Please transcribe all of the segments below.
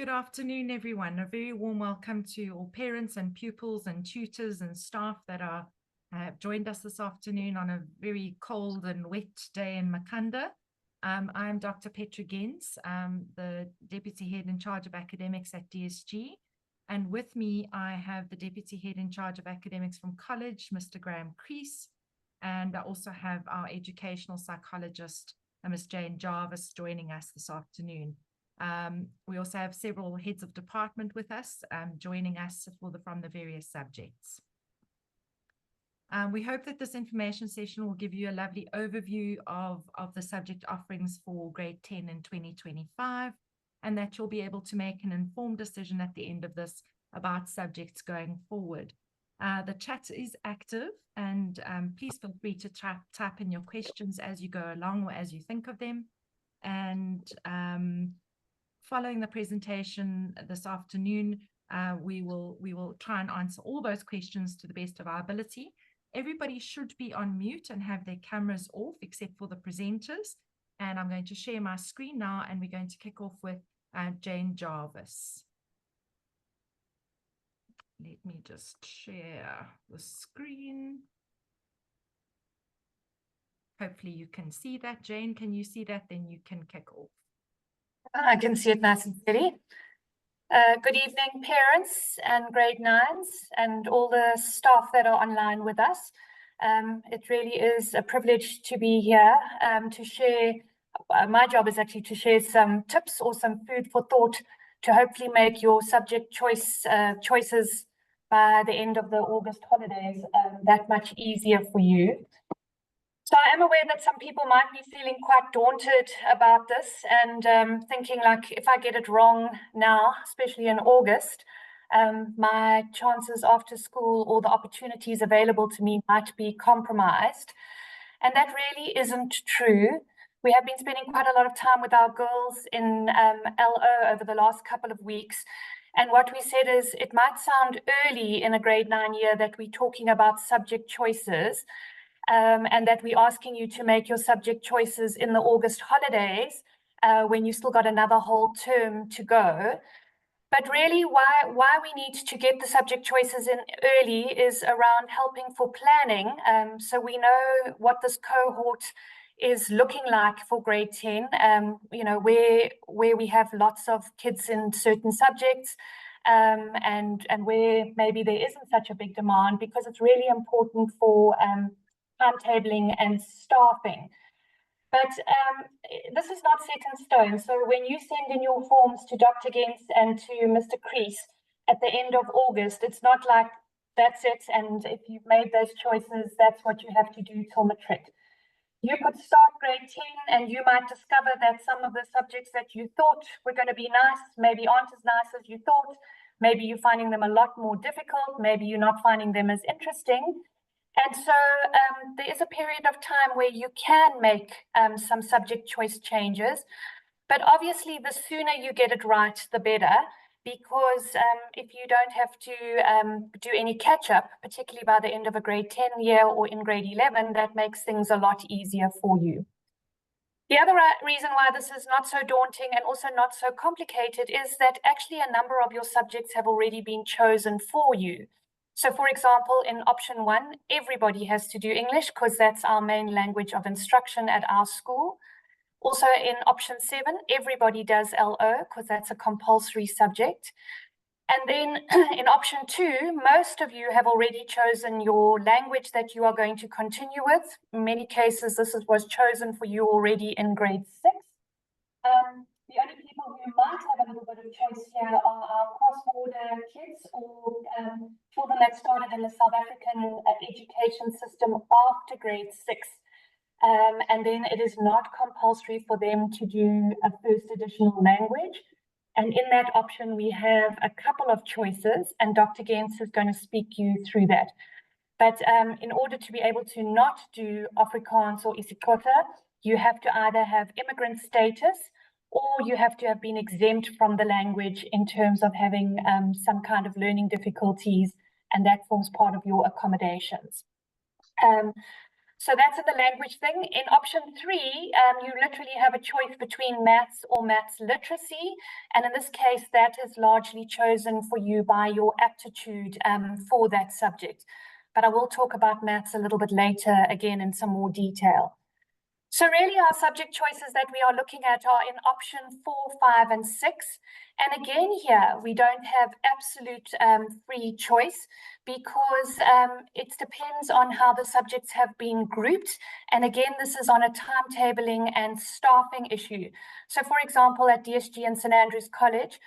Good afternoon, everyone. A very warm welcome to all parents and pupils and tutors and staff that have joined us this afternoon on a very cold and wet day in Makhanda. I'm Dr. Petra Gens, the Deputy Head in charge of academics at DSG. And with me, I have the Deputy Head in charge of academics from college, Mr. Graham Crease. And I also have our educational psychologist, Ms. Jane Jarvis, joining us this afternoon. We also have several heads of department with us, joining us from the various subjects. We hope that this information session will give you a lovely overview of the subject offerings for grade 10 in 2025, and that you'll be able to make an informed decision at the end of this about subjects going forward. The chat is active, and please feel free to type in your questions as you go along or as you think of them. And following the presentation this afternoon, we will try and answer all those questions to the best of our ability. Everybody should be on mute and have their cameras off except for the presenters. And I'm going to share my screen now, and we're going to kick off with Jane Jarvis. Let me just share the screen. Hopefully you can see that. Jane, can you see that? Then you can kick off. I can see it nice and steady. Good evening, parents and grade 9s and all the staff that are online with us. It really is a privilege to be here to share. My job is actually to share some tips or some food for thought to hopefully make your subject choices by the end of the August holidays that much easier for you. So I am aware that some people might be feeling quite daunted about this and thinking like, if I get it wrong now, especially in August, my chances after school or the opportunities available to me might be compromised. And that really isn't true. We have been spending quite a lot of time with our girls in LO over the last couple of weeks. And what we said is it might sound early in a grade 9 year that we're talking about subject choices. And that we're asking you to make your subject choices in the August holidays when you still got another whole term to go. But really why we need to get the subject choices in early is around helping for planning. So we know what this cohort is looking like for grade 10, where we have lots of kids in certain subjects and where maybe there isn't such a big demand, because it's really important for timetabling and staffing. But this is not set in stone. So when you send in your forms to Dr. Gens and to Mr. Crease at the end of August, it's not like that's it, and if you've made those choices, that's what you have to do till matric. You could start grade 10 and you might discover that some of the subjects that you thought were going to be nice maybe aren't as nice as you thought. Maybe you're finding them a lot more difficult. Maybe you're not finding them as interesting. And so there is a period of time where you can make some subject choice changes. But obviously, the sooner you get it right, the better, because if you don't have to do any catch-up, particularly by the end of a grade 10 year or in grade 11, that makes things a lot easier for you. The other reason why this is not so daunting and also not so complicated is that actually a number of your subjects have already been chosen for you. So, for example, in option 1, everybody has to do English because that's our main language of instruction at our school. Also in option 7, everybody does LO because that's a compulsory subject. And then in option 2, most of you have already chosen your language that you are going to continue with. In many cases, this was chosen for you already in grade 6. The only people who might have a little bit of choice here are our cross-border kids or children that started in the South African education system after grade 6. And then it is not compulsory for them to do a first additional language. And in that option, we have a couple of choices, and Dr. Gens is going to speak you through that. But in order to be able to not do Afrikaans or isiXhosa, you have to either have immigrant status or you have to have been exempt from the language in terms of having some kind of learning difficulties, and that forms part of your accommodations. So that's in the language thing. In option 3, you literally have a choice between maths or maths literacy. And in this case, that is largely chosen for you by your aptitude for that subject. But I will talk about maths a little bit later, again, in some more detail. So really our subject choices that we are looking at are in option 4, 5, and 6. And again here, we don't have absolute free choice because it depends on how the subjects have been grouped. And again, this is on a timetabling and staffing issue. So for example, at DSG and St. Andrews College,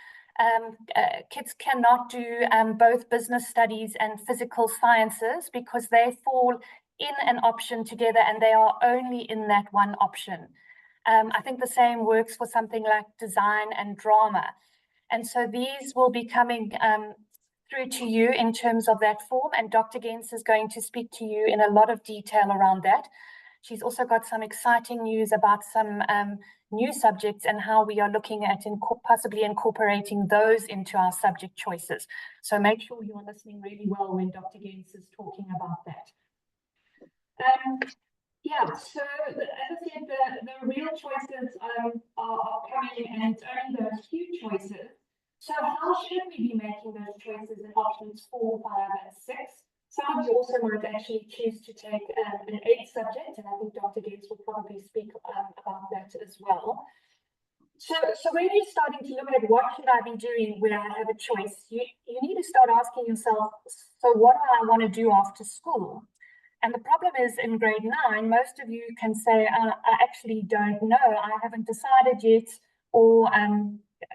kids cannot do both business studies and physical sciences because they fall in an option together and they are only in that one option. I think the same works for something like design and drama. And so these will be coming through to you in terms of that form, and Dr. Gens is going to speak to you in a lot of detail around that. She's also got some exciting news about some new subjects and how we are looking at possibly incorporating those into our subject choices. So make sure you're listening really well when Dr. Gens is talking about that. Yeah, so as I said, the real choices are coming, and it's only those few choices. So how should we be making those choices in options 4, 5, and 6? Some of you also might actually choose to take an 8th subject, and I think Dr. Gens will probably speak about that as well. So when you're starting to look at what should I be doing when I have a choice, you need to start asking yourself, so what do I want to do after school? And the problem is in grade 9, most of you can say, I actually don't know, I haven't decided yet, or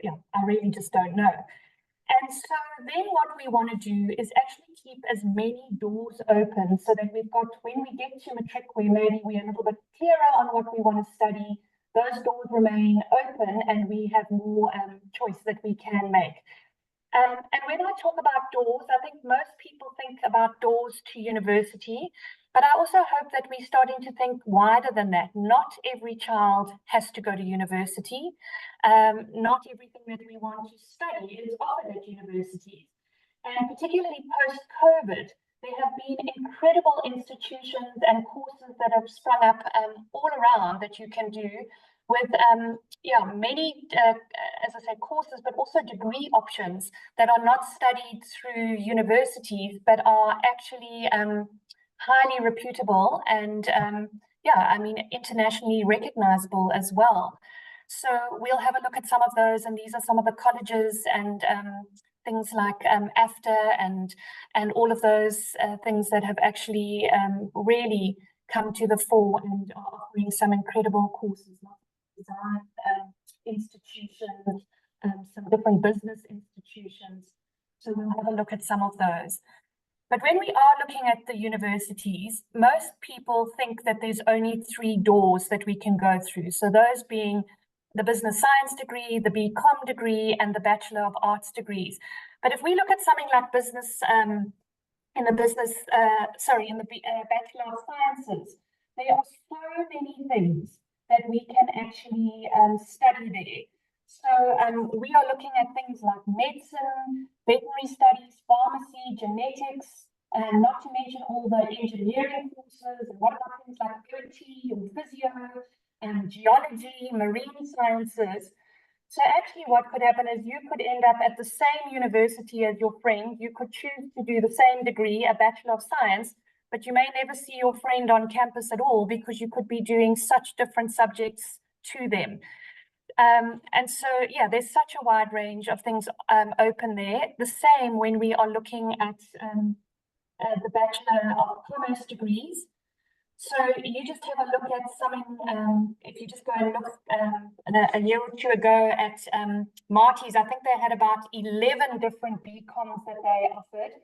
yeah, I really just don't know. And so then what we want to do is actually keep as many doors open so that we've got, when we get to matric, where maybe we're a little bit clearer on what we want to study, those doors remain open and we have more choice that we can make. And when I talk about doors, I think most people think about doors to university, but I also hope that we're starting to think wider than that. Not every child has to go to university. Not everything that we want to study is offered at universities. And particularly post-COVID, there have been incredible institutions and courses that have sprung up all around that you can do with many, as I say, courses, but also degree options that are not studied through universities, but are actually highly reputable and internationally recognizable as well. So we'll have a look at some of those, and these are some of the colleges and things like AFTA and all of those things that have actually really come to the fore and are offering some incredible courses, like design institutions, some different business institutions. So we'll have a look at some of those. But when we are looking at the universities, most people think that there's only 3 doors that we can go through. So those being the business science degree, the BCom degree, and the Bachelor of Arts degrees. But if we look at something like business, in the Bachelor of Sciences, there are so many things that we can actually study there. So we are looking at things like medicine, veterinary studies, pharmacy, genetics, and not to mention all the engineering courses, and what about things like OT or physio, and geology, marine sciences. So actually what could happen is you could end up at the same university as your friend. You could choose to do the same degree, a Bachelor of Science, but you may never see your friend on campus at all because you could be doing such different subjects to them. And so, yeah, there's such a wide range of things open there. The same when we are looking at the Bachelor of Commerce degrees. So you just have a look at something, if you just go and look a year or two ago at Marty's, I think they had about 11 different BComs that they offered.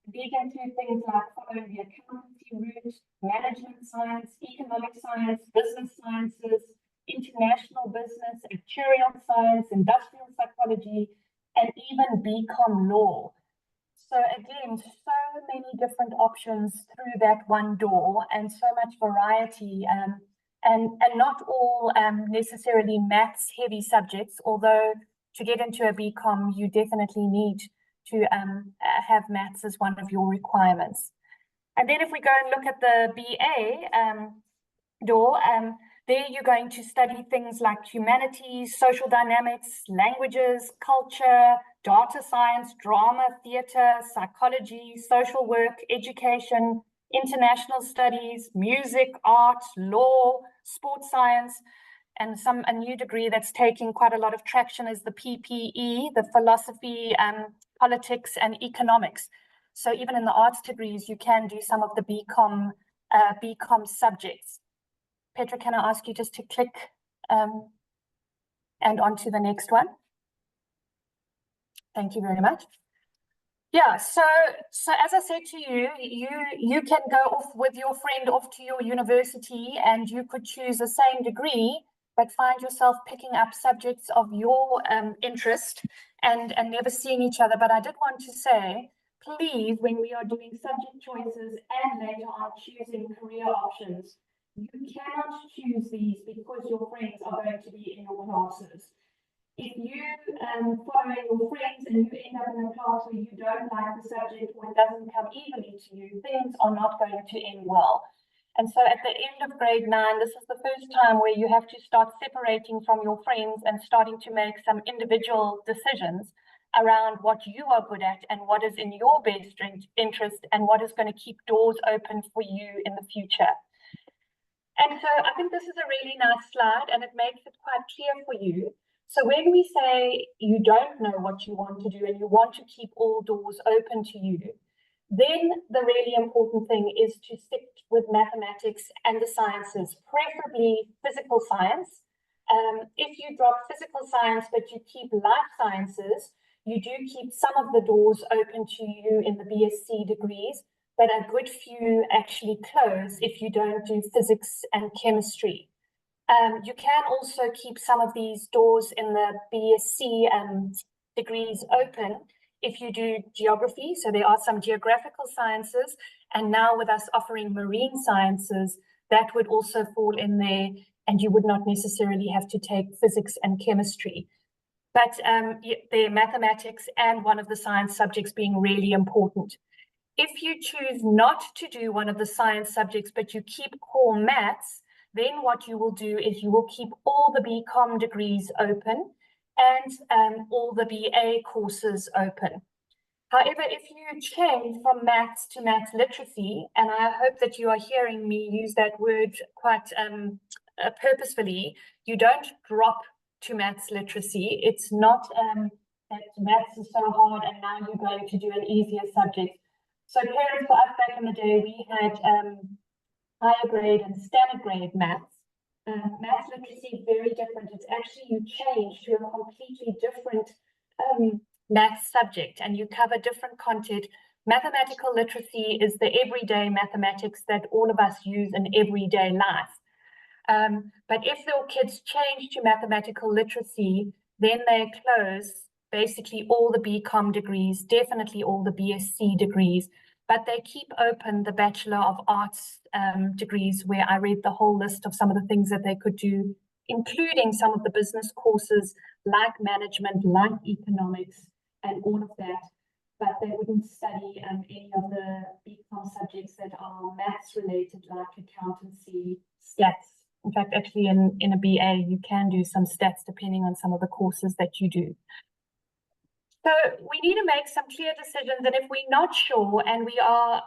These include things like following the accountancy route, management science, economic science, business sciences, international business, actuarial science, industrial psychology, and even BCom law. So again, so many different options through that one door, and so much variety, and not all necessarily maths heavy subjects, although to get into a BCom, you definitely need to have maths as one of your requirements. And then if we go and look at the BA door, there you're going to study things like humanities, social dynamics, languages, culture, data science, drama, theatre, psychology, social work, education, international studies, music, art, law, sports science, and a new degree that's taking quite a lot of traction is the PPE, the philosophy, politics, and economics. So even in the arts degrees, you can do some of the BCom subjects. Petra, can I ask you just to click and on to the next one? Thank you very much. Yeah, so as I said to you, you can go off with your friend off to your university and you could choose the same degree, but find yourself picking up subjects of your interest and never seeing each other. But I did want to say, please, when we are doing subject choices and later on choosing career options, you cannot choose these because your friends are going to be in your classes. If you follow your friends and you end up in a class where you don't like the subject or it doesn't come easily to you, things are not going to end well. And so at the end of grade 9, this is the first time where you have to start separating from your friends and starting to make some individual decisions around what you are good at and what is in your best interest and what is going to keep doors open for you in the future. And so I think this is a really nice slide and it makes it quite clear for you. So when we say you don't know what you want to do and you want to keep all doors open to you, then the really important thing is to stick with mathematics and the sciences, preferably physical science. If you drop physical science but you keep life sciences, you do keep some of the doors open to you in the BSc degrees, but a good few actually close if you don't do physics and chemistry. You can also keep some of these doors in the BSc degrees open if you do geography. So there are some geographical sciences, and now with us offering marine sciences, that would also fall in there, and you would not necessarily have to take physics and chemistry. But the mathematics and one of the science subjects being really important. If you choose not to do one of the science subjects, but you keep core maths, then what you will do is you will keep all the BCom degrees open and all the BA courses open. However, if you change from maths to maths literacy, and I hope that you are hearing me use that word quite purposefully, you don't drop to maths literacy. It's not that maths is so hard and now you're going to do an easier subject. So parents, for us back in the day, we had higher grade and standard grade maths. Maths literacy is very different. It's actually you change to a completely different maths subject and you cover different content. Mathematical literacy is the everyday mathematics that all of us use in everyday life. But if your kids change to mathematical literacy, then they close basically all the BCom degrees, definitely all the BSc degrees, but they keep open the Bachelor of Arts degrees where I read the whole list of some of the things that they could do, including some of the business courses like management, like economics, and all of that. But they wouldn't study any of the BCom subjects that are maths related, like accountancy, stats. In fact, actually in a BA, you can do some stats depending on some of the courses that you do. So we need to make some clear decisions, and if we're not sure and we are,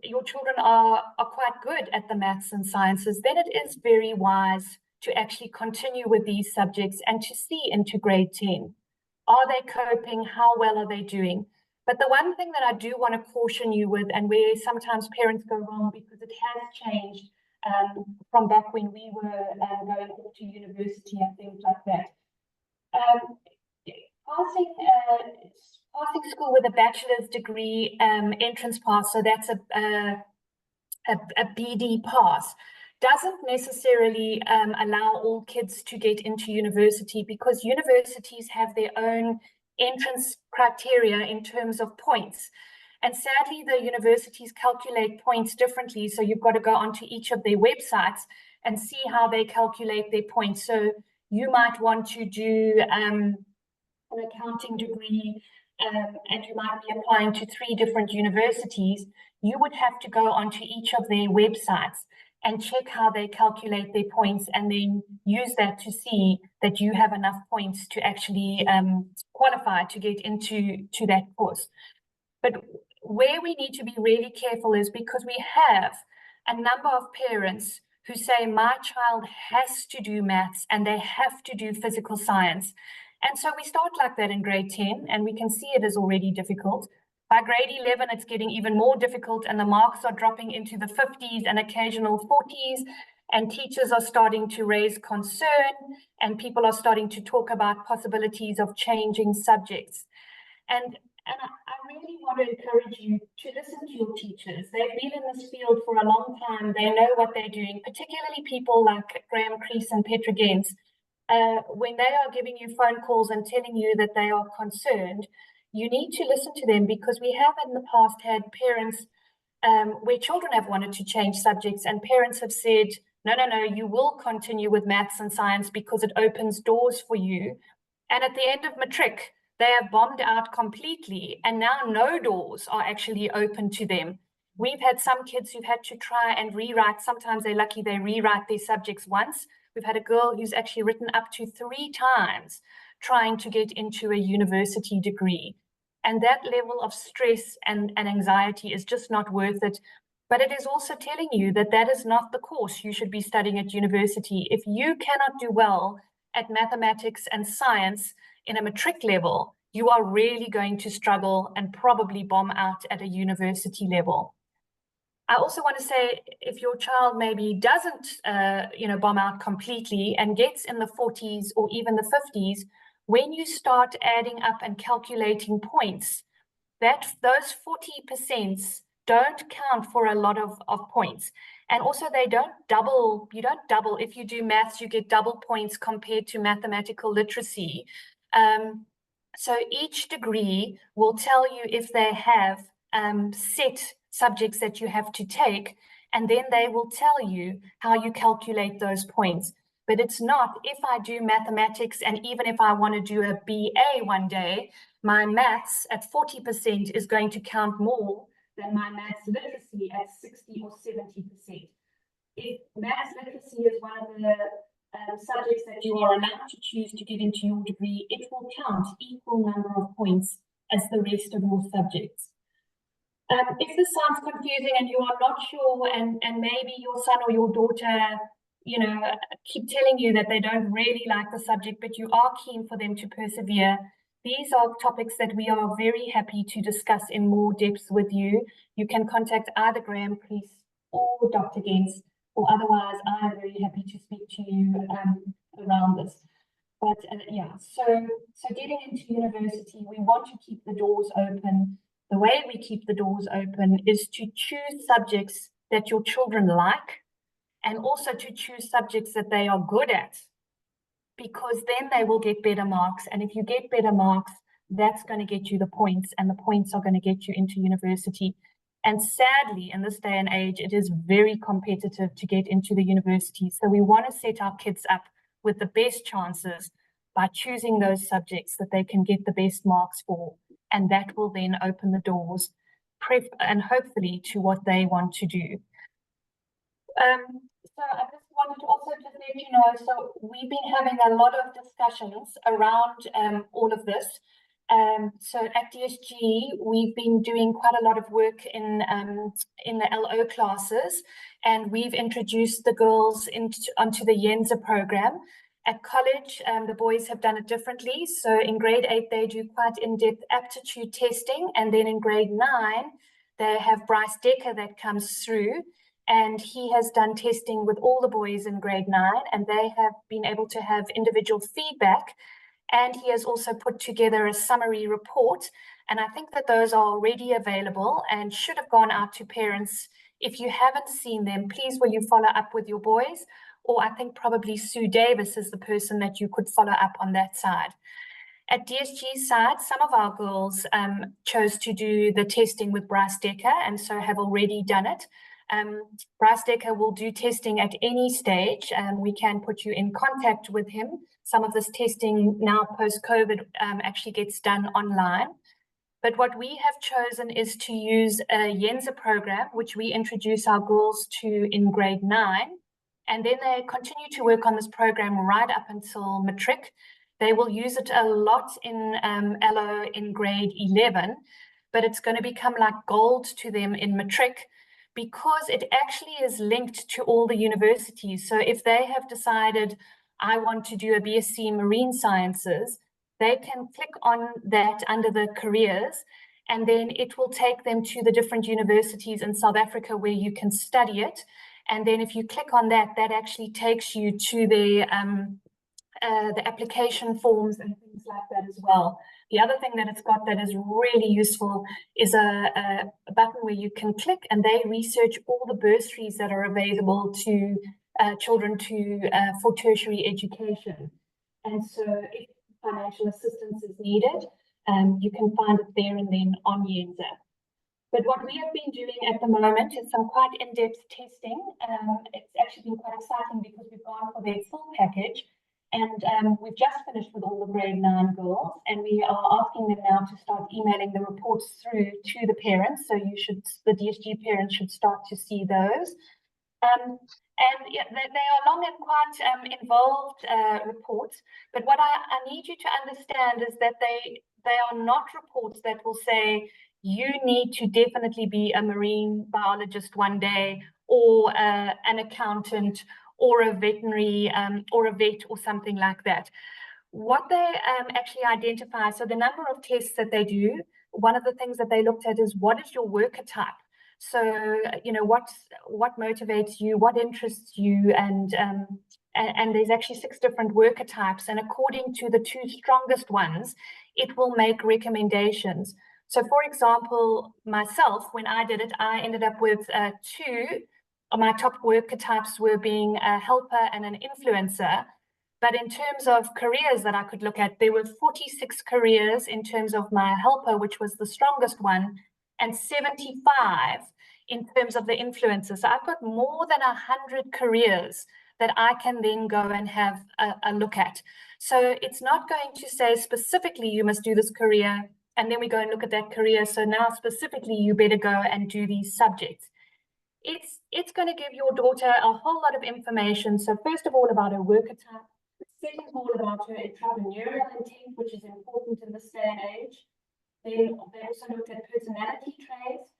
your children are quite good at the maths and sciences, then it is very wise to actually continue with these subjects and to see into grade 10. Are they coping? How well are they doing? But the one thing that I do want to caution you with, and where sometimes parents go wrong because it has changed from back when we were going off to university and things like that. Passing school with a bachelor's degree entrance pass, so that's a BD pass, doesn't necessarily allow all kids to get into university because universities have their own entrance criteria in terms of points. And sadly, the universities calculate points differently. So you've got to go onto each of their websites and see how they calculate their points. So you might want to do an accounting degree and you might be applying to 3 different universities, you would have to go onto each of their websites and check how they calculate their points, and then use that to see that you have enough points to actually qualify to get into that course. But where we need to be really careful is because we have a number of parents who say, my child has to do maths and they have to do physical science. And so we start like that in grade 10, and we can see it is already difficult. By grade 11, it's getting even more difficult, and the marks are dropping into the 50s and occasional 40s, and teachers are starting to raise concern, and people are starting to talk about possibilities of changing subjects. And I really want to encourage you to listen to your teachers. They've been in this field for a long time. They know what they're doing, particularly people like Graham Crease and Petra Gens. When they are giving you phone calls and telling you that they are concerned, you need to listen to them, because we have in the past had parents where children have wanted to change subjects, and parents have said, no, you will continue with maths and science because it opens doors for you. And at the end of matric, they have bombed out completely, and now no doors are actually open to them. We've had some kids who've had to try and rewrite. Sometimes they're lucky they rewrite their subjects once. We've had a girl who's actually written up to 3 times trying to get into a university degree. And that level of stress and anxiety is just not worth it. But it is also telling you that that is not the course you should be studying at university. If you cannot do well at mathematics and science in a matric level, you are really going to struggle and probably bomb out at a university level. I also want to say, if your child maybe doesn't, bomb out completely and gets in the 40s or even the 50s, when you start adding up and calculating points, those 40% don't count for a lot of points. And also you don't double. If you do maths, you get double points compared to mathematical literacy. So each degree will tell you if they have set subjects that you have to take, and then they will tell you how you calculate those points. But it's not, if I do mathematics, and even if I want to do a BA one day, my maths at 40% is going to count more than my maths literacy at 60 or 70%. If maths literacy is one of the subjects that you are allowed to choose to get into your degree, it will count equal number of points as the rest of your subjects. If this sounds confusing and you are not sure, and maybe your son or your daughter keep telling you that they don't really like the subject, but you are keen for them to persevere, these are topics that we are very happy to discuss in more depth with you. You can contact either Graham Crease or Dr. Gens, or otherwise I am very happy to speak to you around this. But so getting into university, we want to keep the doors open. The way we keep the doors open is to choose subjects that your children like, and also to choose subjects that they are good at, because then they will get better marks. And if you get better marks, that's going to get you the points, and the points are going to get you into university. And sadly, in this day and age, it is very competitive to get into the university. So we want to set our kids up with the best chances by choosing those subjects that they can get the best marks for. And that will then open the doors, and hopefully to what they want to do. So I just wanted to also just let you know, so we've been having a lot of discussions around all of this. So at DSG, we've been doing quite a lot of work in the LO classes, and we've introduced the girls onto the Yenza program. At college, the boys have done it differently. So in grade 8, they do quite in-depth aptitude testing, and then in grade 9, they have Bryce Decker that comes through, and he has done testing with all the boys in grade 9, and they have been able to have individual feedback. And he has also put together a summary report. And I think that those are already available and should have gone out to parents. If you haven't seen them, please will you follow up with your boys? Or I think probably Sue Davis is the person that you could follow up on that side. At DSG's side, some of our girls chose to do the testing with Bryce Decker, and so have already done it. Bryce Decker will do testing at any stage, and we can put you in contact with him. Some of this testing now post-COVID actually gets done online. But what we have chosen is to use a Yenza program, which we introduce our girls to in grade 9. And then they continue to work on this program right up until matric. They will use it a lot in LO in grade 11, but it's going to become like gold to them in matric because it actually is linked to all the universities. So if they have decided, I want to do a BSc Marine Sciences, they can click on that under the careers, and then it will take them to the different universities in South Africa where you can study it. And then if you click on that, that actually takes you to the application forms and things like that as well. The other thing that it's got that is really useful is a button where you can click and they research all the bursaries that are available to children for tertiary education. And so if financial assistance is needed, you can find it there and then on Yenza. But what we have been doing at the moment is some quite in-depth testing. It's actually been quite exciting because we've gone for their full package. And we've just finished with all the grade 9 girls, and we are asking them now to start emailing the reports through to the parents. So the DSG parents should start to see those. And yeah, they are long and quite involved reports. But what I need you to understand is that they are not reports that will say, you need to definitely be a marine biologist one day, or an accountant, or a veterinary, or a vet, or something like that. What they actually identify, so the number of tests that they do, one of the things that they looked at is, what is your worker type? So, you know, what motivates you, what interests you, and there's actually 6 different worker types, and according to the 2 strongest ones, it will make recommendations. So, for example, myself, when I did it, I ended up with 2 of my top worker types were being a helper and an influencer. But in terms of careers that I could look at, there were 46 careers in terms of my helper, which was the strongest one, and 75 in terms of the influencer. So I've got more than 100 careers that I can then go and have a look at. So it's not going to say specifically you must do this career, and then we go and look at that career. So now specifically you better go and do these subjects. It's going to give your daughter a whole lot of information. So first of all, about her worker type. Second of all, about her entrepreneurial intent, which is important in this day and age. Then they also looked at personality traits.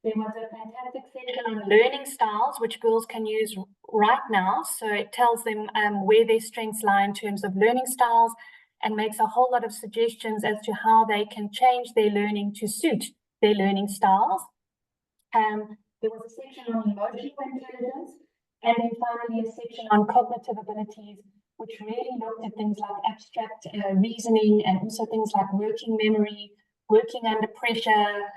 There was a fantastic section on learning styles, which girls can use right now. So it tells them where their strengths lie in terms of learning styles, and makes a whole lot of suggestions as to how they can change their learning to suit their learning styles. There was a section on emotional intelligence, and then finally a section on cognitive abilities, which really looked at things like abstract reasoning, and also things like working memory, working under pressure,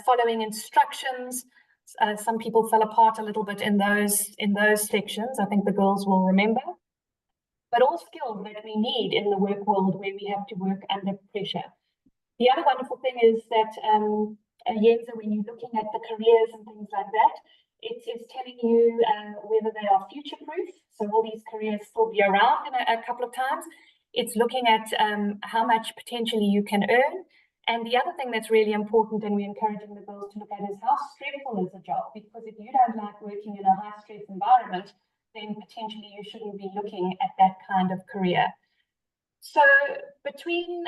following instructions. Some people fell apart a little bit in those sections. I think the girls will remember. But all skills that we need in the work world where we have to work under pressure. The other wonderful thing is that Yenza, when you're looking at the careers and things like that, it is telling you whether they are future-proof. So will these careers still be around in a couple of times? It's looking at how much potentially you can earn. And the other thing that's really important, and we're encouraging the girls to look at, is how stressful is the job? Because if you don't like working in a high-stress environment, then potentially you shouldn't be looking at that kind of career. So between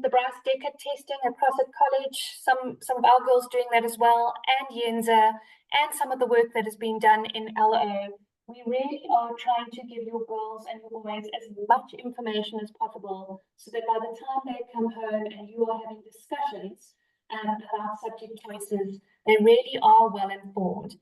the Bryce Decker testing across at college, some of our girls doing that as well, and Yenza, and some of the work that is being done in LO, we really are trying to give your girls and your boys as much information as possible, so that by the time they come home and you are having discussions about subject choices, they really are well informed.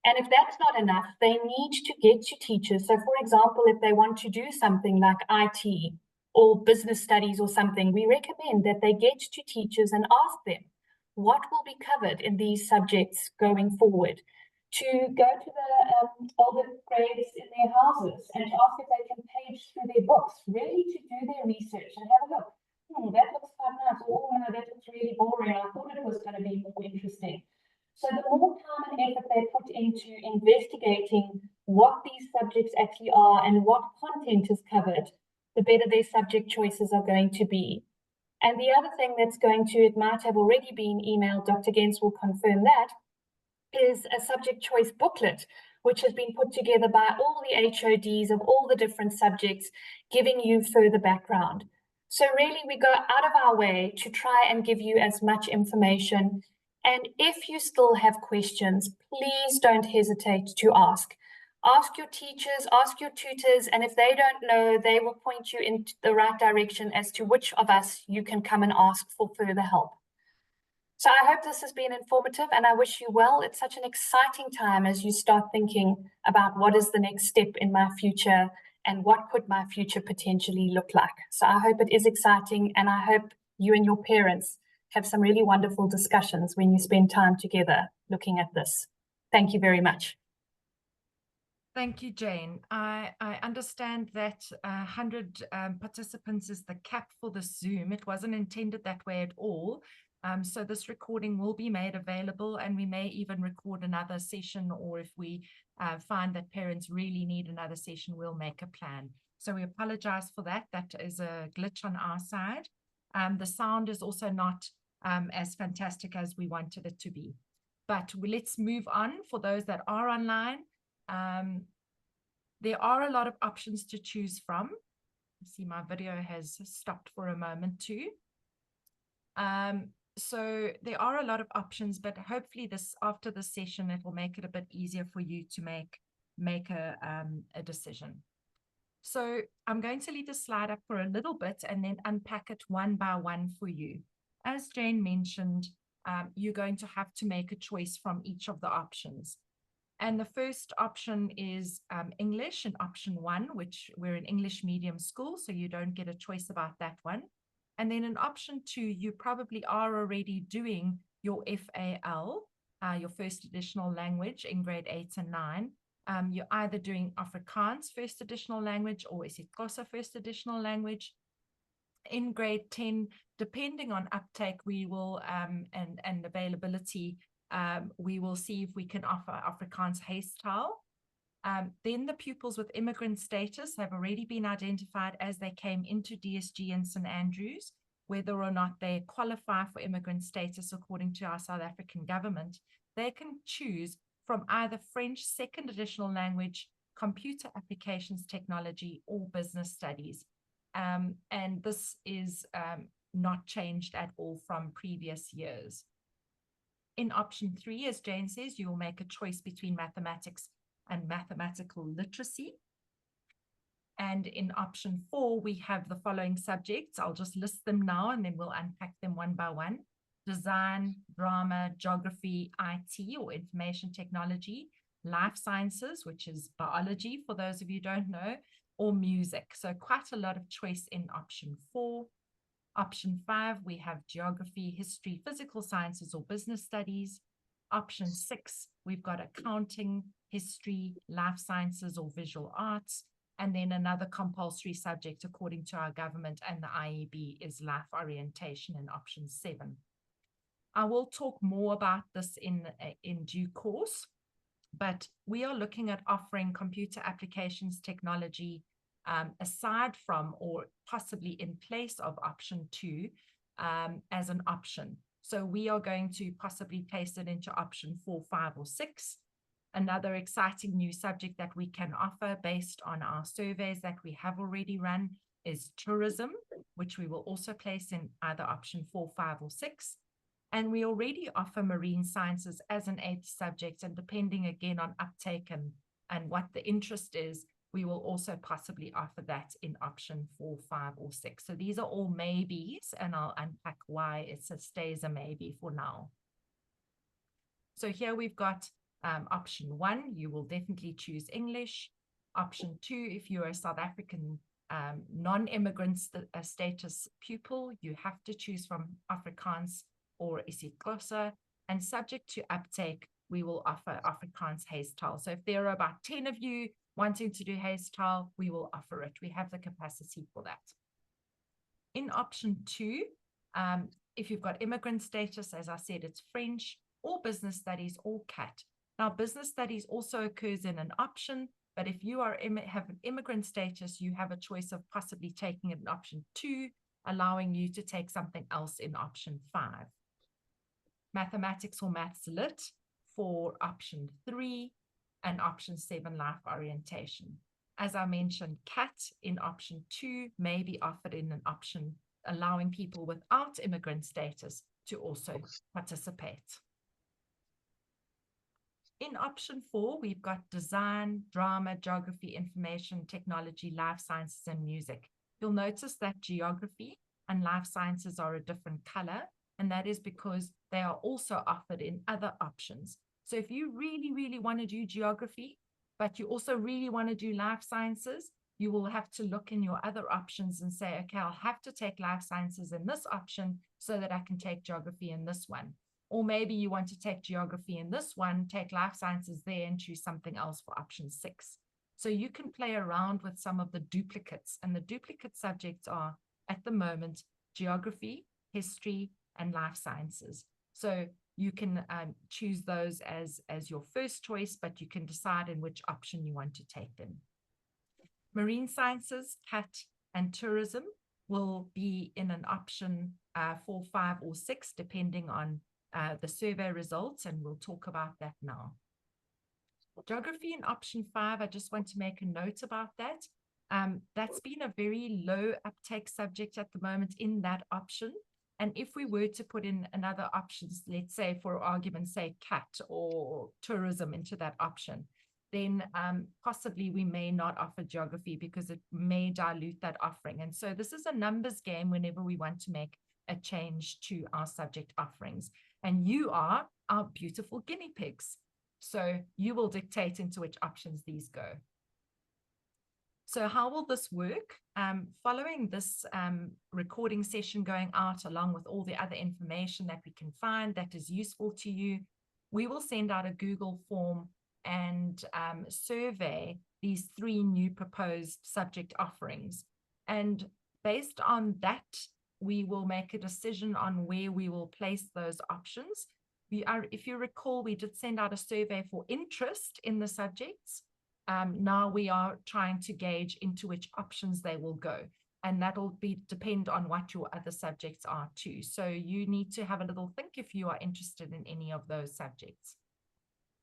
And if that's not enough, they need to get to teachers. So for example, if they want to do something like IT or business studies or something, we recommend that they get to teachers and ask them what will be covered in these subjects going forward, to go to the older grades in their houses and to ask if they can page through their books, really to do their research and have a look. That looks quite nice. Oh no, that looks really boring. I thought it was going to be more interesting. So the more time and effort they put into investigating what these subjects actually are and what content is covered, the better their subject choices are going to be. And the other thing that's going to, it might have already been emailed, Dr. Gens will confirm that, is a subject choice booklet, which has been put together by all the HODs of all the different subjects, giving you further background. So really, we go out of our way to try and give you as much information. And if you still have questions, please don't hesitate to ask. Ask your teachers, ask your tutors, and if they don't know, they will point you in the right direction as to which of us you can come and ask for further help. So I hope this has been informative, and I wish you well. It's such an exciting time as you start thinking about what is the next step in my future and what could my future potentially look like. So I hope it is exciting, and I hope you and your parents have some really wonderful discussions when you spend time together looking at this. Thank you very much. Thank you, Jane. I understand that 100 participants is the cap for the Zoom. It wasn't intended that way at all. So this recording will be made available, and we may even record another session, or if we find that parents really need another session, we'll make a plan. So we apologize for that. That is a glitch on our side. The sound is also not as fantastic as we wanted it to be. But let's move on for those that are online. There are a lot of options to choose from. I see my video has stopped for a moment too. So there are a lot of options, but hopefully after this session, it will make it a bit easier for you to make a decision. So I'm going to leave the slide up for a little bit and then unpack it one by one for you. As Jane mentioned, you're going to have to make a choice from each of the options. And the first option is English in option 1, which we're an English medium school, so you don't get a choice about that one. And then in option 2, you probably are already doing your FAL, your first additional language in grade 8 and 9. You're either doing Afrikaans first additional language or isiXhosa first additional language. In grade 10, depending on uptake, we will and availability, we will see if we can offer Afrikaans Huistaal. Then the pupils with immigrant status have already been identified as they came into DSG and St. Andrews, whether or not they qualify for immigrant status according to our South African government. They can choose from either French second additional language, computer applications technology, or business studies. And this is not changed at all from previous years. In option 3, as Jane says, you will make a choice between mathematics and mathematical literacy. And in option 4, we have the following subjects. I'll just list them now and then we'll unpack them one by one. Design, drama, geography, IT or information technology, life sciences, which is biology for those of you who don't know, or music. So quite a lot of choice in option 4. Option 5, we have geography, history, physical sciences, or business studies. Option 6, we've got accounting, history, life sciences, or visual arts. And then another compulsory subject according to our government and the IEB is life orientation in option 7. I will talk more about this in due course, but we are looking at offering computer applications technology aside from or possibly in place of option 2 as an option. So we are going to possibly place it into option 4, 5, or 6. Another exciting new subject that we can offer based on our surveys that we have already run is tourism, which we will also place in either option 4, 5, or 6. And we already offer marine sciences as an 8th subject, and depending again on uptake and what the interest is, we will also possibly offer that in option 4, 5, or 6. So these are all maybes, and I'll unpack why it stays a maybe for now. So here we've got option 1, you will definitely choose English. Option 2, if you're a South African non-immigrant status pupil, you have to choose from Afrikaans or isiXhosa, and subject to uptake, we will offer Afrikaans Huistaal. So if there are about 10 of you wanting to do Huistaal, we will offer it. We have the capacity for that. In option 2, if you've got immigrant status, as I said, it's French or business studies or CAT. Now, business studies also occurs in an option, but if you have an immigrant status, you have a choice of possibly taking it in option 2, allowing you to take something else in option 5. Mathematics or Maths Lit for option 3, and option 7, life orientation. As I mentioned, CAT in option 2 may be offered in an option allowing people without immigrant status to also participate. In option 4, we've got design, drama, geography, information, technology, life sciences, and music. You'll notice that geography and life sciences are a different color, and that is because they are also offered in other options. So if you really, really want to do geography, but you also really want to do life sciences, you will have to look in your other options and say, okay, I'll have to take life sciences in this option so that I can take geography in this one. Or maybe you want to take geography in this one, take life sciences there, and choose something else for option 6. So you can play around with some of the duplicates, and the duplicate subjects are, at the moment, geography, history, and life sciences. So you can choose those as your first choice, but you can decide in which option you want to take them. Marine sciences, CAT, and tourism will be in an option 4, 5, or 6, depending on the survey results, and we'll talk about that now. Geography in option 5, I just want to make a note about that. That's been a very low uptake subject at the moment in that option. And if we were to put in another options, let's say for argument's sake, CAT or tourism into that option, then possibly we may not offer geography because it may dilute that offering. And so this is a numbers game whenever we want to make a change to our subject offerings. And you are our beautiful guinea pigs. So you will dictate into which options these go. So how will this work? Following this recording session going out, along with all the other information that we can find that is useful to you, we will send out a Google form and survey these 3 new proposed subject offerings. And based on that, we will make a decision on where we will place those options. If you recall, we did send out a survey for interest in the subjects. Now we are trying to gauge into which options they will go. And that'll depend on what your other subjects are too. So you need to have a little think if you are interested in any of those subjects.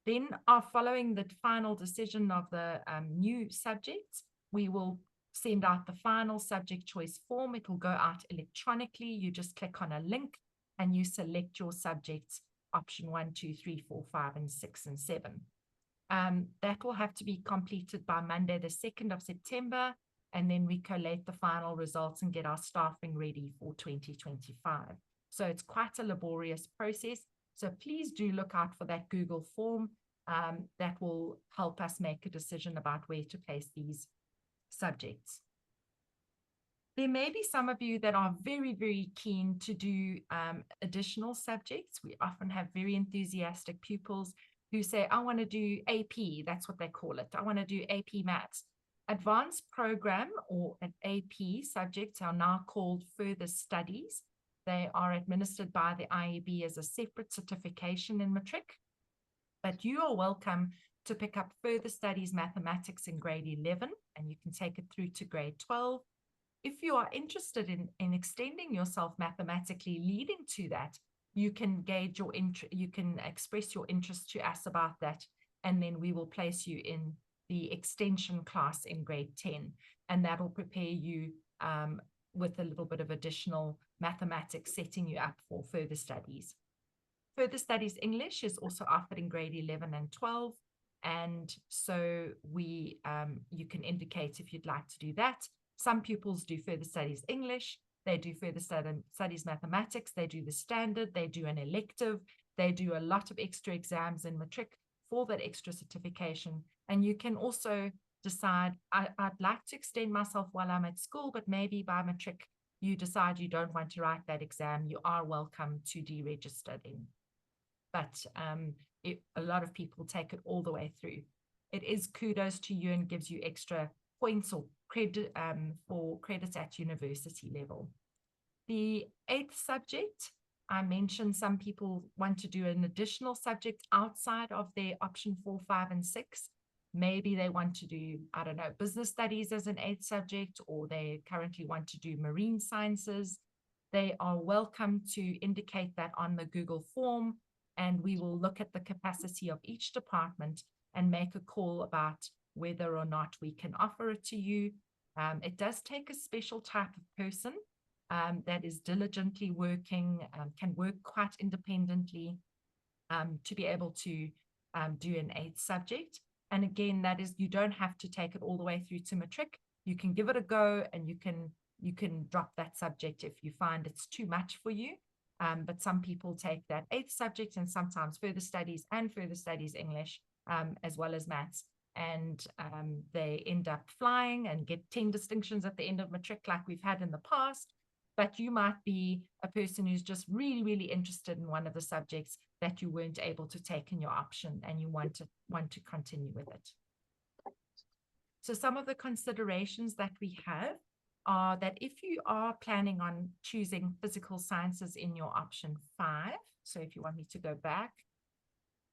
Then, following the final decision of the new subjects, we will send out the final subject choice form. It will go out electronically. You just click on a link and you select your subjects, option 1, 2, 3, 4, 5, and 6, and 7. That will have to be completed by Monday, the 2nd of September, and then we collate the final results and get our staffing ready for 2025. So it's quite a laborious process. So please do look out for that Google form that will help us make a decision about where to place these subjects. There may be some of you that are very, very keen to do additional subjects. We often have very enthusiastic pupils who say, I want to do AP, that's what they call it. I want to do AP Maths. Advanced program or an AP subjects are now called further studies. They are administered by the IEB as a separate certification in matric. But you are welcome to pick up further studies mathematics in grade 11, and you can take it through to grade 12. If you are interested in extending yourself mathematically leading to that, you can gauge your interest, you can express your interest to us about that, and then we will place you in the extension class in grade 10, and that will prepare you with a little bit of additional mathematics, setting you up for further studies. Further studies English is also offered in grade 11 and 12, and so you can indicate if you'd like to do that. Some pupils do further studies English, they do further studies mathematics, they do the standard, they do an elective, they do a lot of extra exams in matric for that extra certification. And you can also decide, I'd like to extend myself while I'm at school, but maybe by matric you decide you don't want to write that exam. You are welcome to deregister then. But a lot of people take it all the way through. It is kudos to you and gives you extra points or credit for credits at university level. The 8th subject, I mentioned some people want to do an additional subject outside of their option 4, 5, and 6. Maybe they want to do, I don't know, business studies as an 8th subject, or they currently want to do marine sciences. They are welcome to indicate that on the Google form, and we will look at the capacity of each department and make a call about whether or not we can offer it to you. It does take a special type of person that is diligently working, can work quite independently to be able to do an 8th subject. And again, that is, you don't have to take it all the way through to matric. You can give it a go, and you can drop that subject if you find it's too much for you. But some people take that 8th subject and sometimes further studies English, as well as maths. And they end up flying and get 10 distinctions at the end of matric like we've had in the past. But you might be a person who's just really, really interested in one of the subjects that you weren't able to take in your option, and you want to continue with it. So some of the considerations that we have are that if you are planning on choosing physical sciences in your option 5, so if you want me to go back,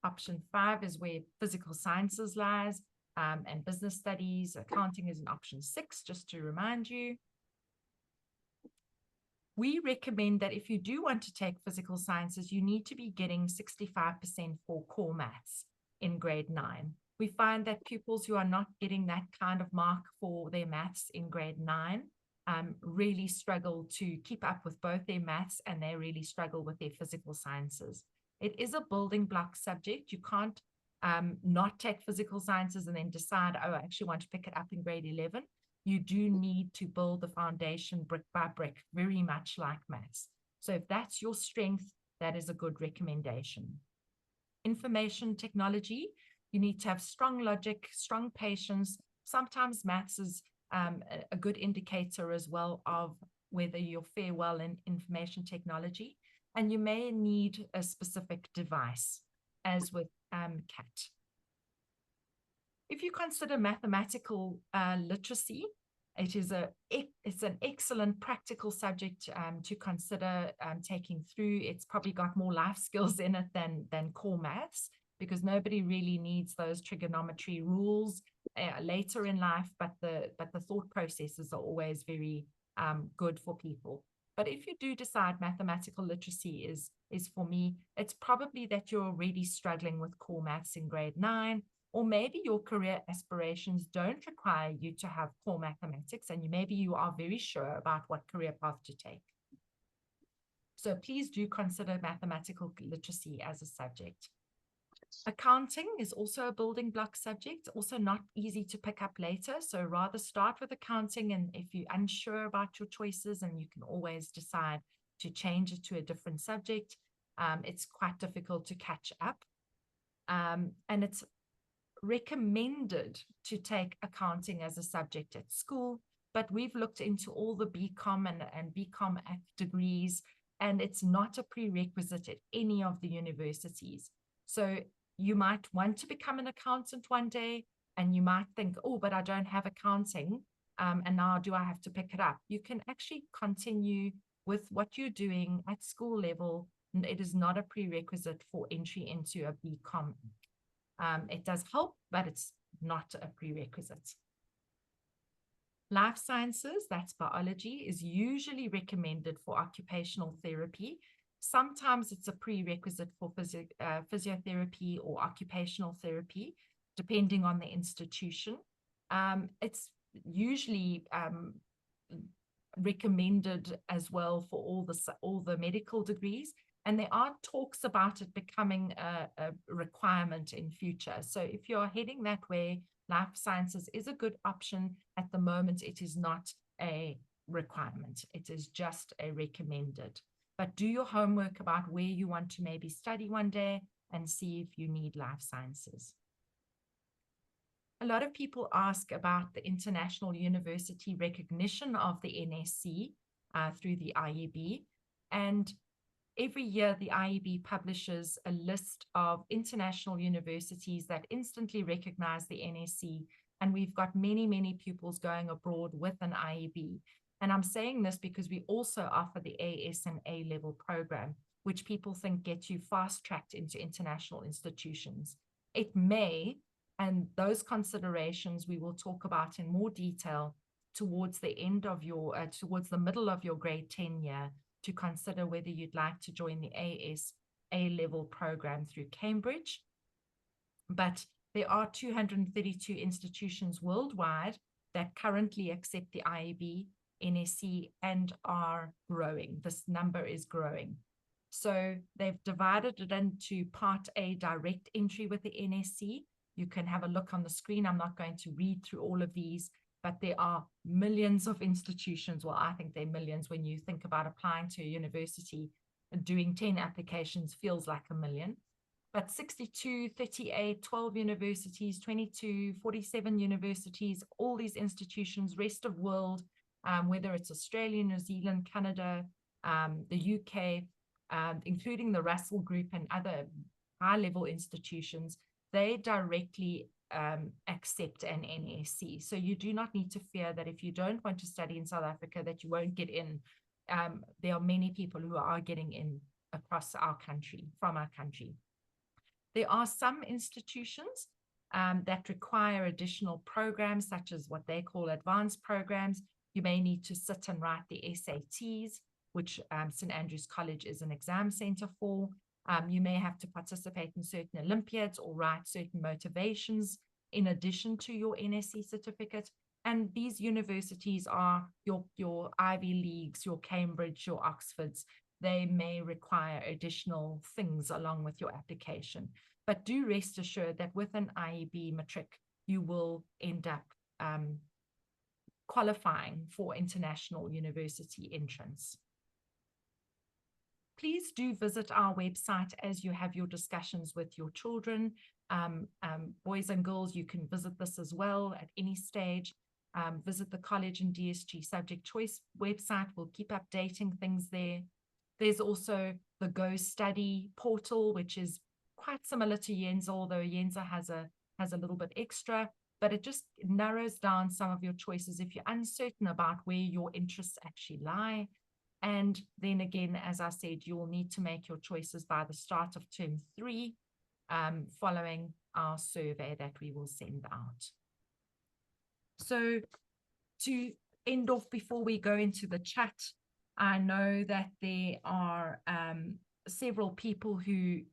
option 5 is where physical sciences lies, and business studies, accounting is in option 6, just to remind you. We recommend that if you do want to take physical sciences, you need to be getting 65% for core maths in grade 9. We find that pupils who are not getting that kind of mark for their maths in grade 9 really struggle to keep up with both their maths, and they really struggle with their physical sciences. It is a building block subject. You can't not take physical sciences and then decide, oh, I actually want to pick it up in grade 11. You do need to build the foundation brick by brick, very much like maths. So if that's your strength, that is a good recommendation. Information technology, you need to have strong logic, strong patience. Sometimes maths is a good indicator as well of whether you'll fare well in information technology. And you may need a specific device, as with CAT. If you consider mathematical literacy, it's an excellent practical subject to consider taking through. It's probably got more life skills in it than core maths, because nobody really needs those trigonometry rules later in life, but the thought processes are always very good for people. But if you do decide mathematical literacy is for me, it's probably that you're already struggling with core maths in grade 9, or maybe your career aspirations don't require you to have core mathematics, and maybe you are very sure about what career path to take. So please do consider mathematical literacy as a subject. Accounting is also a building block subject, also not easy to pick up later. So rather start with accounting, and if you're unsure about your choices, and you can always decide to change it to a different subject, it's quite difficult to catch up. And it's recommended to take accounting as a subject at school, but we've looked into all the BCom and BCom degrees, and it's not a prerequisite at any of the universities. So you might want to become an accountant one day, and you might think, oh, but I don't have accounting, and now do I have to pick it up? You can actually continue with what you're doing at school level. It is not a prerequisite for entry into a BCom. It does help, but it's not a prerequisite. Life sciences, that's biology, is usually recommended for occupational therapy. Sometimes it's a prerequisite for physiotherapy or occupational therapy, depending on the institution. It's usually recommended as well for all the medical degrees. And there are talks about it becoming a requirement in future. So if you're heading that way, life sciences is a good option. At the moment, it is not a requirement. It is just a recommended. But do your homework about where you want to maybe study one day and see if you need life sciences. A lot of people ask about the international university recognition of the NSC through the IEB. And every year, the IEB publishes a list of international universities that instantly recognize the NSC, and we've got many, many pupils going abroad with an IEB. And I'm saying this because we also offer the AS and A-level program, which people think gets you fast-tracked into international institutions. It may, And those considerations we will talk about in more detail towards the end of your, towards the middle of your grade 10 year, to consider whether you'd like to join the AS A-level program through Cambridge. But there are 232 institutions worldwide that currently accept the IAB NSC and are growing. This number is growing. So they've divided it into Part A, direct entry with the NSC. You can have a look on the screen. I'm not going to read through all of these, but there are millions of institutions. Well, I think they're millions. When you think about applying to a university and doing 10 applications feels like a million. But 62, 38, 12 universities, 22, 47 universities, all these institutions, rest of world, whether it's Australia, New Zealand, Canada, the UK, including the Russell Group and other high-level institutions, they directly accept an NSC. So you do not need to fear that if you don't want to study in South Africa, that you won't get in. There are many people who are getting in across our country, from our country. There are some institutions that require additional programs, such as what they call advanced programs. You may need to sit and write the SATs, which St. Andrews College is an exam center for. You may have to participate in certain Olympiads or write certain motivations in addition to your NSC certificate. And these universities are your Ivy Leagues, your Cambridge, your Oxfords. They may require additional things along with your application. But do rest assured that with an IAB matric, you will end up qualifying for international university entrance. Please do visit our website as you have your discussions with your children. Boys and girls, you can visit this as well at any stage. Visit the college and DSG subject choice website. We'll keep updating things there. There's also the Go Study portal, which is quite similar to Yenza, although Yenza has a little bit extra, but it just narrows down some of your choices if you're uncertain about where your interests actually lie. And then again, as I said, you will need to make your choices by the start of term 3, following our survey that we will send out. So to end off before we go into the chat, I know that there are several people who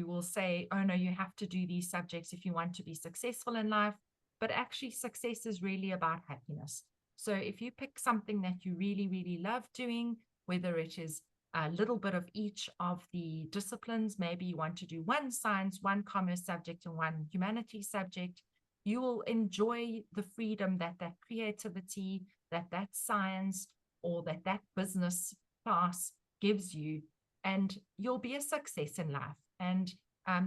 will say, oh no, you have to do these subjects if you want to be successful in life. But actually, success is really about happiness. So if you pick something that you really, really love doing, whether it is a little bit of each of the disciplines, maybe you want to do one science, one commerce subject, and one humanities subject, you will enjoy the freedom that that creativity, that science, or that business class gives you, and you'll be a success in life. And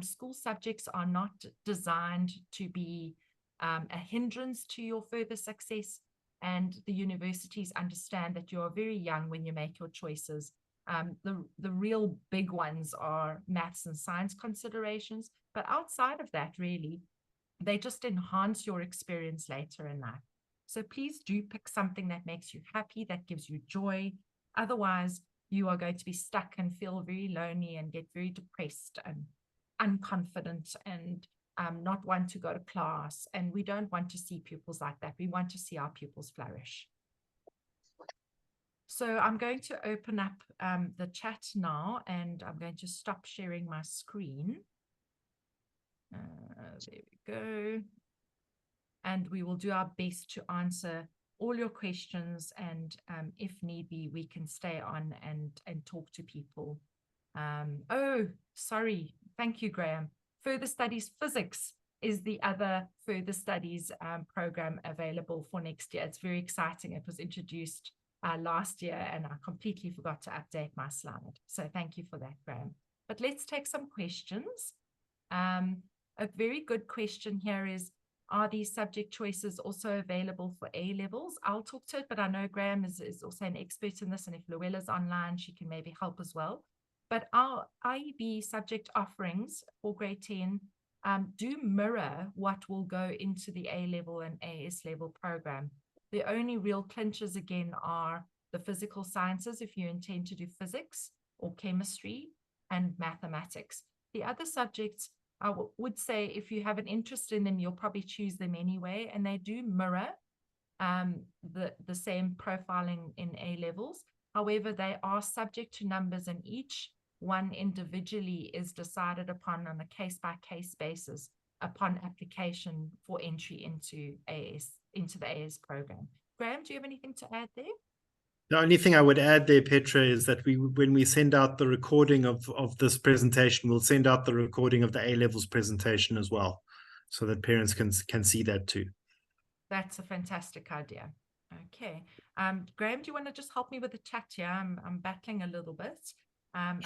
school subjects are not designed to be a hindrance to your further success. And the universities understand that you are very young when you make your choices. The real big ones are maths and science considerations, but outside of that, really, they just enhance your experience later in life. So please do pick something that makes you happy, that gives you joy. Otherwise, you are going to be stuck and feel very lonely and get very depressed and unconfident and not want to go to class. And we don't want to see pupils like that. We want to see our pupils flourish. So I'm going to open up the chat now, and I'm going to stop sharing my screen. There we go. And we will do our best to answer all your questions. And if need be, we can stay on and talk to people. Oh, sorry. Thank you, Graham. Further Studies Physics is the other further studies program available for next year. It's very exciting. It was introduced last year, and I completely forgot to update my slide. So thank you for that, Graham. But let's take some questions. A very good question here is, are these subject choices also available for A levels? I'll talk to it, but I know Graham is also an expert in this, and if Luella's online, she can maybe help as well. But our IEB subject offerings for grade 10 do mirror what will go into the A level and AS level program. The only real clinchers again are the physical sciences, if you intend to do physics or chemistry, and mathematics. The other subjects I would say if you have an interest in them, you'll probably choose them anyway, and they do mirror the same profiling in A levels. However, they are subject to numbers, and each one individually is decided upon on a case-by-case basis upon application for entry into the AS program. Graham, do you have anything to add there? The only thing I would add there, Petra, is that when we send out the recording of this presentation, we'll send out the recording of the A levels presentation as well, so that parents can see that too. That's a fantastic idea. Okay. Graham, do you want to just help me with the chat here? I'm battling a little bit.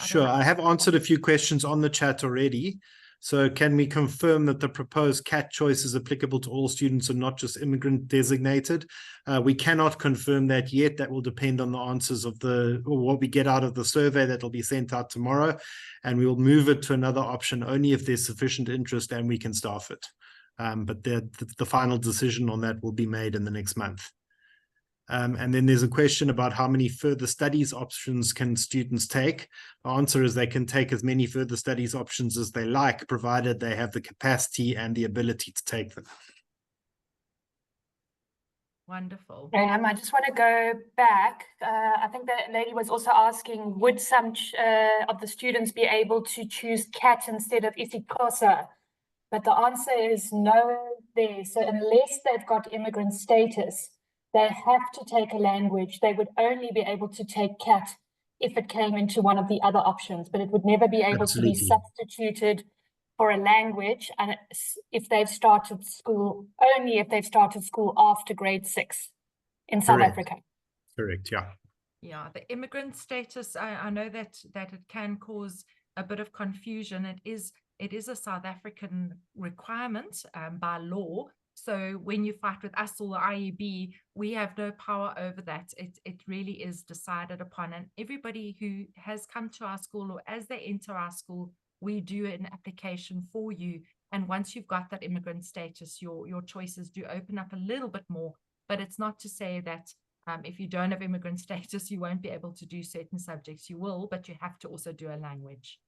Sure. I have answered a few questions on the chat already. So can we confirm that the proposed CAT choice is applicable to all students and not just immigrant designated? We cannot confirm that yet. That will depend on the answers of what we get out of the survey that will be sent out tomorrow. And we will move it to another option only if there's sufficient interest and we can staff it. But the final decision on that will be made in the next month. And then there's a question about how many further studies options can students take. The answer is they can take as many further studies options as they like, provided they have the capacity and the ability to take them. Wonderful. I just want to go back. I think that lady was also asking, would some of the students be able to choose CAT instead of isiXhosa? But the answer is no there. So unless they've got immigrant status, they have to take a language. They would only be able to take CAT if it came into one of the other options, but it would never be able to be substituted for a language. And if they've started school, only if they've started school after grade 6 in South Africa. Correct, yeah. Yeah, the immigrant status, I know that it can cause a bit of confusion. It is a South African requirement by law. So when you fight with us or the IEB, we have no power over that. It really is decided upon. And everybody who has come to our school or as they enter our school, we do an application for you. And once you've got that immigrant status, your choices do open up a little bit more. But it's not to say that if you don't have immigrant status, you won't be able to do certain subjects. You will, but you have to also do a language.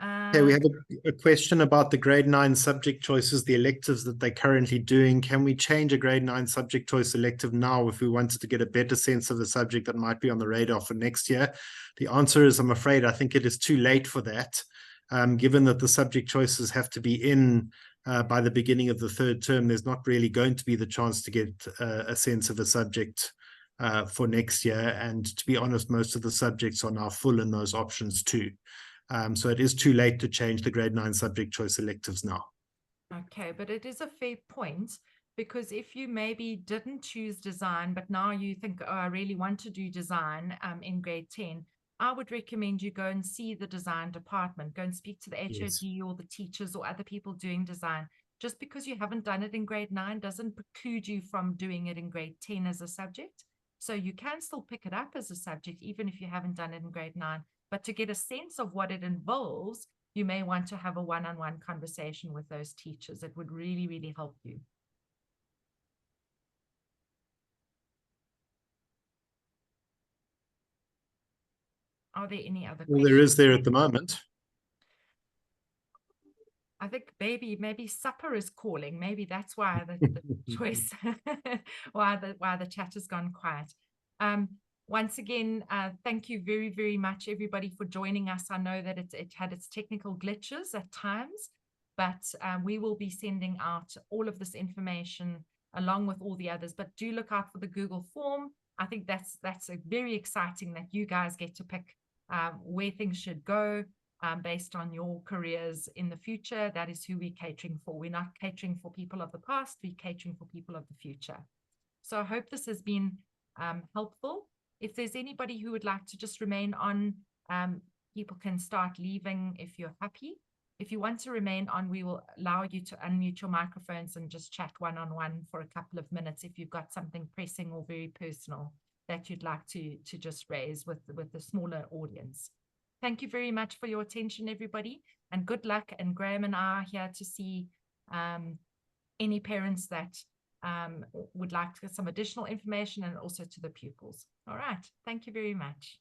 Okay, we have a question about the grade 9 subject choices, the electives that they're currently doing. Can we change a grade 9 subject choice elective now if we wanted to get a better sense of the subject that might be on the radar for next year? The answer is, I'm afraid, I think it is too late for that, given that the subject choices have to be in by the beginning of the 3rd term. There's not really going to be the chance to get a sense of a subject for next year. And to be honest, most of the subjects are now full in those options too. So it is too late to change the grade 9 subject choice electives now. Okay, but it is a fair point, because if you maybe didn't choose design, but now you think, oh, I really want to do design in grade 10, I would recommend you go and see the design department, go and speak to the HOD or the teachers or other people doing design. Just because you haven't done it in grade 9 doesn't preclude you from doing it in grade 10 as a subject. So you can still pick it up as a subject, even if you haven't done it in grade 9. But to get a sense of what it involves, you may want to have a one-on-one conversation with those teachers. It would really, really help you. Are there any other questions? Well, there is there at the moment. I think maybe supper is calling. Maybe that's why the choice, why the chat has gone quiet. Once again, thank you very, very much, everybody, for joining us. I know that it had its technical glitches at times, but we will be sending out all of this information along with all the others. But do look out for the Google form. I think that's very exciting that you guys get to pick where things should go based on your careers in the future. That is who we're catering for. We're not catering for people of the past. We're catering for people of the future. So I hope this has been helpful. If there's anybody who would like to just remain on, people can start leaving if you're happy. If you want to remain on, we will allow you to unmute your microphones and just chat one-on-one for a couple of minutes if you've got something pressing or very personal that you'd like to just raise with the smaller audience. Thank you very much for your attention, everybody, and good luck. And Graham and I are here to see any parents that would like to get some additional information, and also to the pupils. All right. Thank you very much.